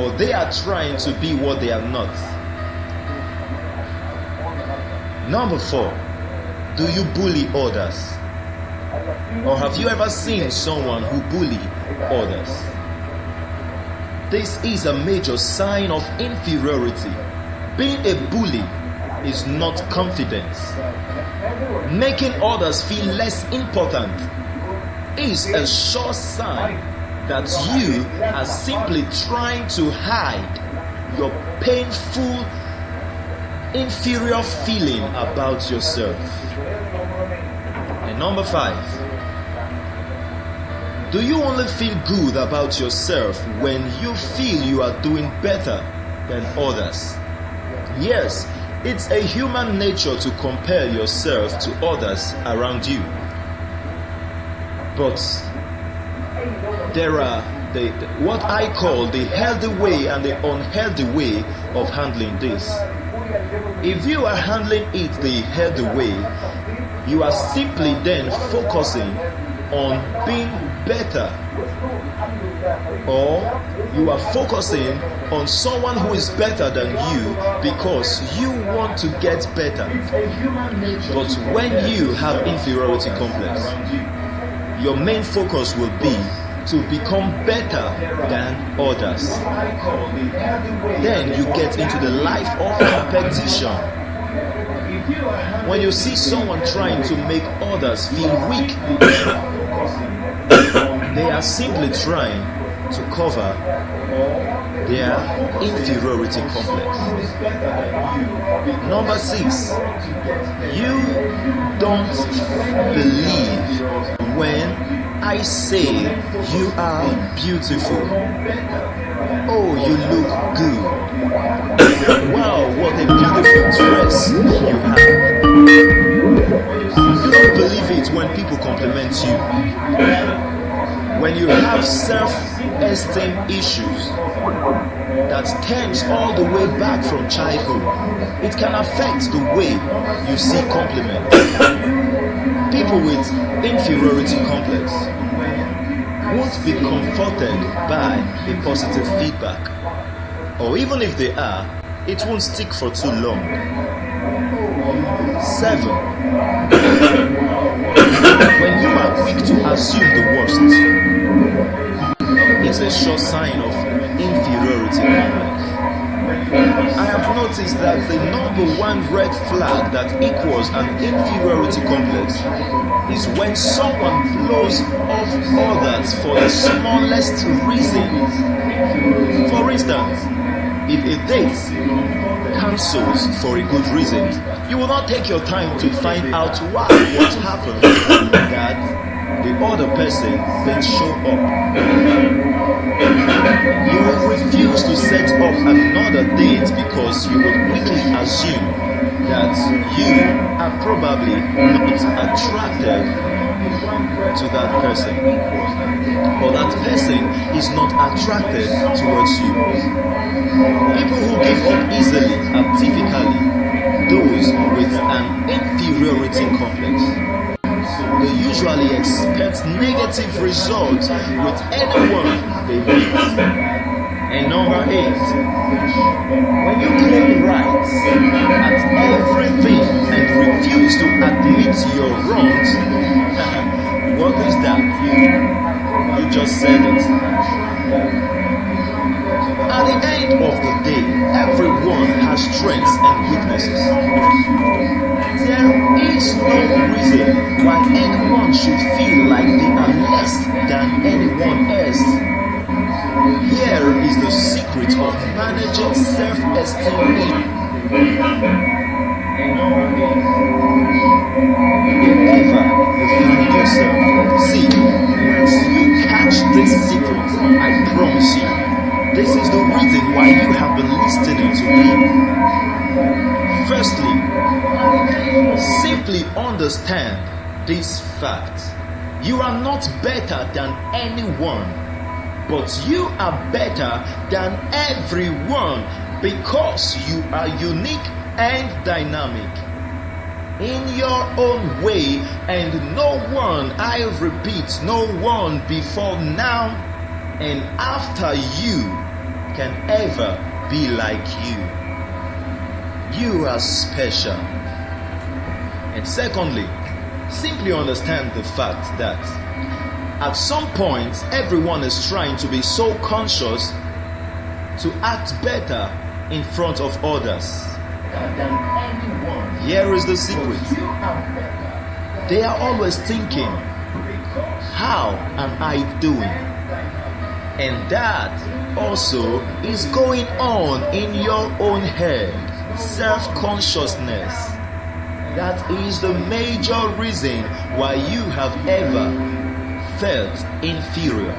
or they are trying to be what they are not. Number 4, do you bully others? Or have you ever seen someone who bully others? This is a major sign of inferiority. Being a bully is not confidence. Making others feel less important is a sure sign that you are simply trying to hide your painful, inferior feeling about yourself. And number 5, do you only feel good about yourself when you feel you are doing better than others? Yes, it's a human nature to compare yourself to others around you. But there are what I call the healthy way and the unhealthy way of handling this. If you are handling it the healthy way, you are simply then focusing on being better, or you are focusing on someone who is better than you because you want to get better. But when you have inferiority complex, your main focus will be to become better than others. Then you get into the life of competition. When you see someone trying to make others feel weak, they are simply trying to cover their inferiority complex. Number 6, you don't believe when I say you are beautiful. Oh, you look good. Wow, what a beautiful dress you have. You don't believe it when people compliment you. When you have self-esteem issues that stems all the way back from childhood, it can affect the way you see compliments. People with inferiority complex won't be comforted by a positive feedback, or even if they are, it won't stick for too long. 7, when you are quick to assume the worst, it's a sure sign of inferiority complex. I have noticed that the number 1 red flag that equals an inferiority complex is when someone blows off others for the smallest reasons. For instance, if a date cancels for a good reason, you will not take your time to find out what happened that the other person didn't show up. You will refuse to set up another date because you will quickly assume that you are probably not attracted to that person, or that person is not attracted towards you. People who give up easily are typically those with an inferiority complex. They usually expect negative results with anyone they meet. And number 8, when you claim rights at everything and refuse to admit your wrongs, what is that? You just said it. At the end of the day, everyone has strengths and weaknesses. There is no reason why anyone should feel like they are less than anyone else. Here is the secret of managing self-esteem. Wherever you find yourself, see, once you catch this secret, I promise you, this is the reason why you have been listening to me. Firstly, simply understand this fact. You are not better than anyone, but you are better than everyone because you are unique and dynamic in your own way, and no one, I repeat, no one before now and after you can ever be like you. You are special. And secondly, simply understand the fact that at some point everyone is trying to be so conscious to act better in front of others. Here is the secret. They are always thinking, how am I doing? And that also is going on in your own head. Self-consciousness. That is the major reason why you have ever felt inferior.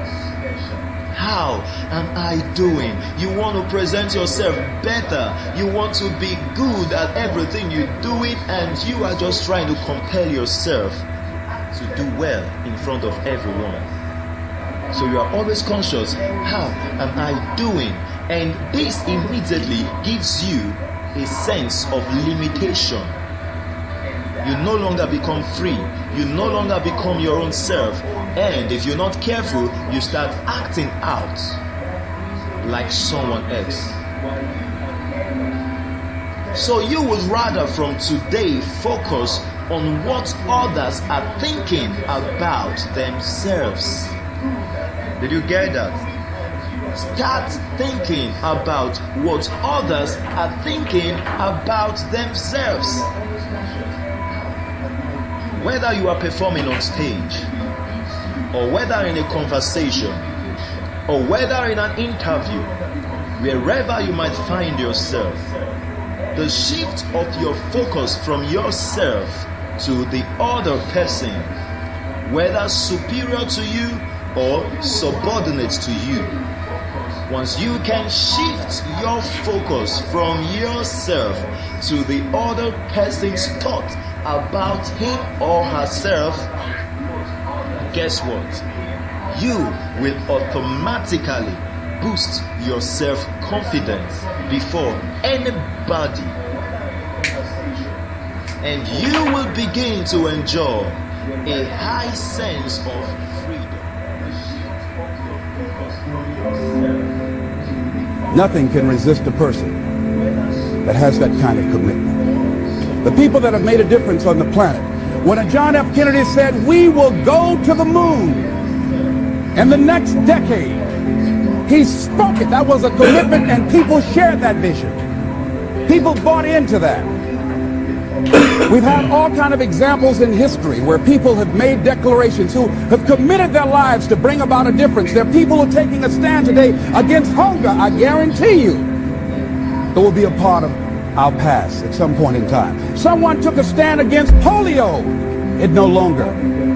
How am I doing? You want to present yourself better. You want to be good at everything you're doing, and you are just trying to compel yourself to do well in front of everyone. So you are always conscious, how am I doing? And this immediately gives you a sense of limitation. You no longer become free. You no longer become your own self. And if you're not careful, you start acting out like someone else. So you would rather from today focus on what others are thinking about themselves. Did you get that? Start thinking about what others are thinking about themselves. Whether you are performing on stage, or whether in a conversation, or whether in an interview, wherever you might find yourself, the shift of your focus from yourself to the other person, whether superior to you or subordinate to you, once you can shift your focus from yourself to the other person's thought about him or herself, guess what? You will automatically boost your self-confidence before anybody, and you will begin to enjoy a high sense of freedom. Nothing can resist a person that has that kind of commitment. The people that have made a difference on the planet. When John F. Kennedy said, we will go to the moon in the next decade, he spoke it. That was a commitment, and people shared that vision. People bought into that. We've had all kinds of examples in history where people have made declarations, who have committed their lives to bring about a difference. There are people who are taking a stand today against hunger. I guarantee you it will be a part of our past at some point in time. Someone took a stand against polio. It no longer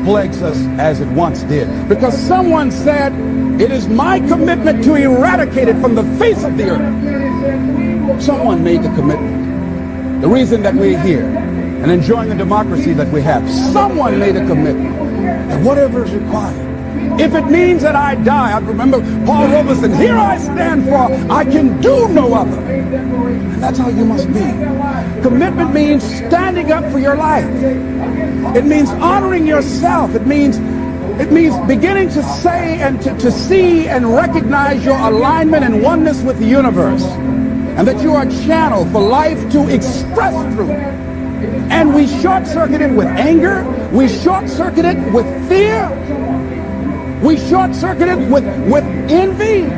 plagues us as it once did, because someone said, it is my commitment to eradicate it from the face of the earth. Someone made the commitment. The reason that we're here and enjoying the democracy that we have, someone made a commitment that whatever is required, if it means that I die. I remember Paul Robeson, here I stand for, I can do no other. And that's how you must be. Commitment means standing up for your life. It means honoring yourself. It means beginning to say and to see and recognize your alignment and oneness with the universe, and that you are a channel for life to express through. And we short-circuit it with anger. We short-circuit it with fear. We short-circuit it with envy.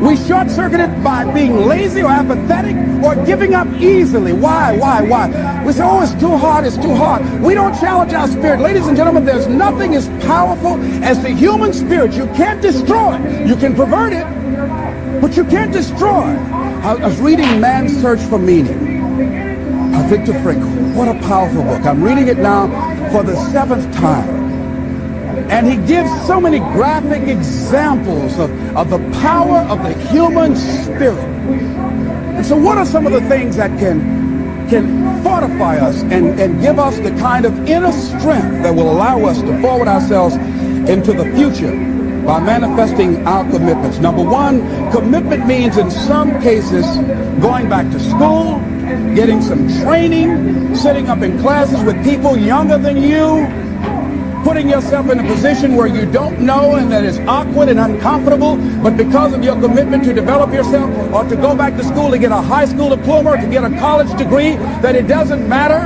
We short-circuit it by being lazy or apathetic or giving up easily. Why? We say, oh, it's too hard, it's too hard. We don't challenge our spirit. Ladies and gentlemen, there's nothing as powerful as the human spirit. You can't destroy it. You can pervert it, but you can't destroy it. I was reading Man's Search for Meaning by Viktor Frankl. What a powerful book. I'm reading it now for the 7th time. And he gives so many graphic examples of the power of the human spirit. And so what are some of the things that can fortify us and give us the kind of inner strength that will allow us to forward ourselves into the future by manifesting our commitments? Number one, commitment means in some cases going back to school, getting some training, sitting up in classes with people younger than you, putting yourself in a position where you don't know and that is awkward and uncomfortable, but because of your commitment to develop yourself or to go back to school to get a high school diploma or to get a college degree, that it doesn't matter,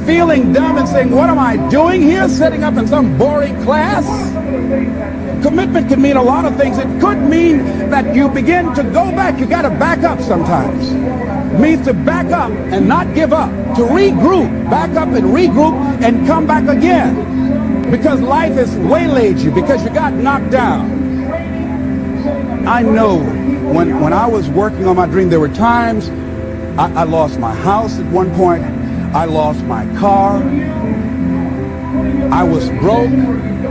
feeling dumb and saying, what am I doing here, sitting up in some boring class? Commitment can mean a lot of things. It could mean that you begin to go back. You got to back up sometimes. It means to back up and not give up, to regroup, back up and regroup and come back again. Because life has waylaid you, because you got knocked down. I know when I was working on my dream, there were times I lost my house at one point. I lost my car. I was broke.